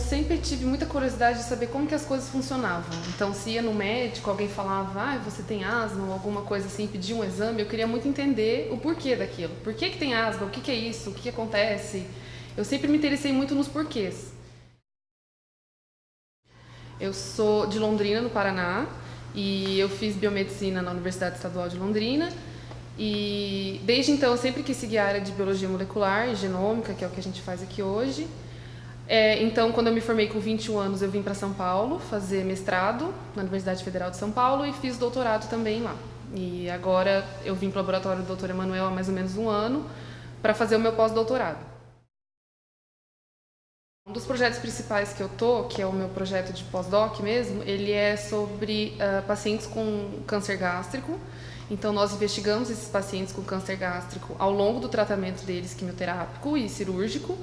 sempre tive muita curiosidade de saber como que as coisas funcionavam. Então, se ia no médico, alguém falava, você tem asma ou alguma coisa assim, pedia um exame, eu queria muito entender o porquê daquilo. Por que tem asma? O que é isso? O que acontece? Eu sempre me interessei muito nos porquês. Eu sou de Londrina, no Paraná, e eu fiz biomedicina na Universidade Estadual de Londrina. E desde então eu sempre quis seguir a área de biologia molecular e genômica, que é o que a gente faz aqui hoje. Então, quando eu me formei com 21 anos, eu vim para São Paulo fazer mestrado na Universidade Federal de São Paulo e fiz doutorado também lá. E agora eu vim para o laboratório do Dr. Emanuel há mais ou menos um ano para fazer o meu pós-doutorado. Um dos projetos principais que eu tô, que é o meu projeto de pós-doc mesmo, ele é sobre pacientes com câncer gástrico. Então, nós investigamos esses pacientes com câncer gástrico ao longo do tratamento deles, quimioterápico e cirúrgico,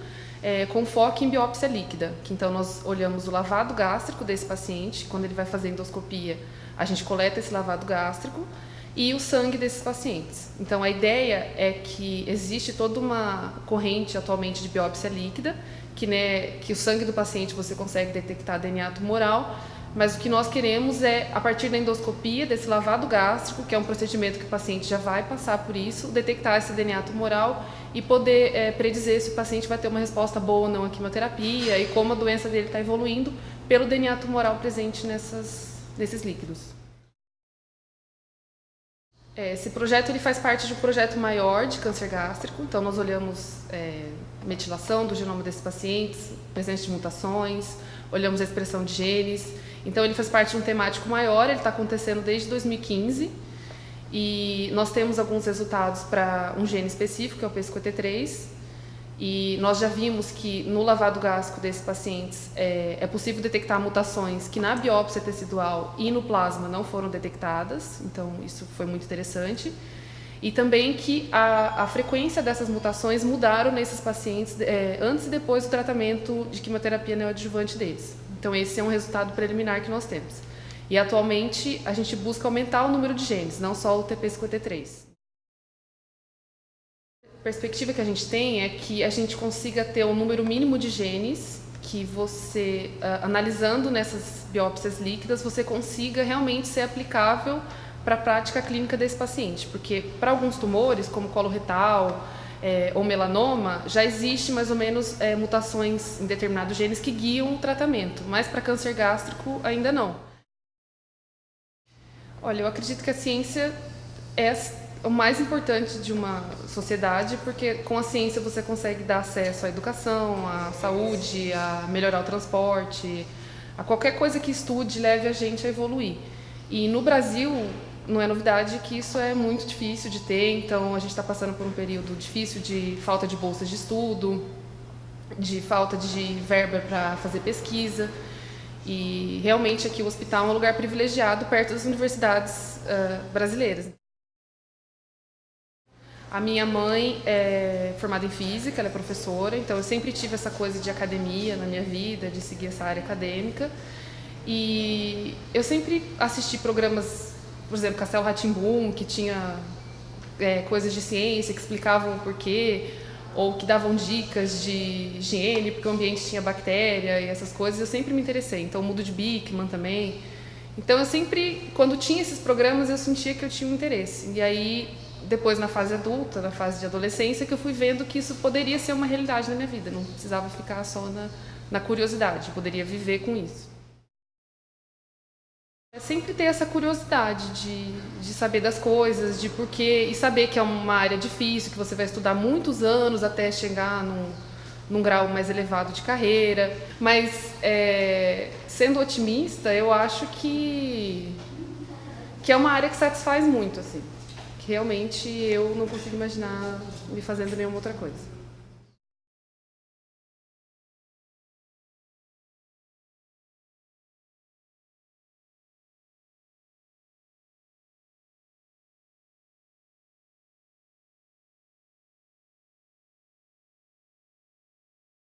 com foco em biópsia líquida. Então, nós olhamos o lavado gástrico desse paciente. Quando ele vai fazer endoscopia, a gente coleta esse lavado gástrico e o sangue desses pacientes. Então, a ideia é que existe toda uma corrente atualmente de biópsia líquida, que o sangue do paciente você consegue detectar DNA tumoral, mas o que nós queremos é, a partir da endoscopia, desse lavado gástrico, que é um procedimento que o paciente já vai passar por isso, detectar esse DNA tumoral e poder predizer se o paciente vai ter uma resposta boa ou não à quimioterapia e como a doença dele está evoluindo pelo DNA tumoral presente nesses líquidos. Esse projeto ele faz parte de um projeto maior de câncer gástrico, então nós olhamos metilação do genoma desses pacientes, presença de mutações, olhamos a expressão de genes. Então ele faz parte de um temático maior, ele está acontecendo desde 2015 e nós temos alguns resultados para um gene específico, que é o P53, e nós já vimos que no lavado gástrico desses pacientes é possível detectar mutações que na biópsia tecidual e no plasma não foram detectadas, então isso foi muito interessante. E também que a frequência dessas mutações mudaram nesses pacientes antes e depois do tratamento de quimioterapia neoadjuvante deles. Então esse é um resultado preliminar que nós temos. E atualmente a gente busca aumentar o número de genes, não só o TP53. A perspectiva que a gente tem é que a gente consiga ter um número mínimo de genes que você, analisando nessas biópsias líquidas, você consiga realmente ser aplicável para a prática clínica desse paciente. Porque para alguns tumores, como coloretal ou melanoma, já existe mais ou menos mutações em determinados genes que guiam o tratamento, mas para câncer gástrico ainda não. Olha, eu acredito que a ciência é o mais importante de uma sociedade, porque com a ciência você consegue dar acesso à educação, à saúde, a melhorar o transporte, a qualquer coisa que estude leve a gente a evoluir. E no Brasil não é novidade que isso é muito difícil de ter, então a gente está passando por um período difícil de falta de bolsas de estudo, de falta de verba para fazer pesquisa. E realmente aqui o hospital é um lugar privilegiado perto das universidades brasileiras. A minha mãe é formada em física, ela é professora, então eu sempre tive essa coisa de academia na minha vida, de seguir essa área acadêmica. E eu sempre assisti programas, por exemplo, Castelo Rá-Tim-Bum, que tinha coisas de ciência que explicavam o porquê, ou que davam dicas de higiene, porque o ambiente tinha bactéria e essas coisas. Eu sempre me interessei, então o Mundo de Beekman também. Então eu sempre, quando tinha esses programas, eu sentia que eu tinha um interesse. E aí, depois na fase adulta, na fase de adolescência, que eu fui vendo que isso poderia ser uma realidade na minha vida, não precisava ficar só na curiosidade, eu poderia viver com isso. É sempre ter essa curiosidade de saber das coisas, de porquê, e saber que é uma área difícil, que você vai estudar muitos anos até chegar num grau mais elevado de carreira. Mas, sendo otimista, eu acho que é uma área que satisfaz muito, assim. Que realmente eu não consigo imaginar me fazendo nenhuma outra coisa.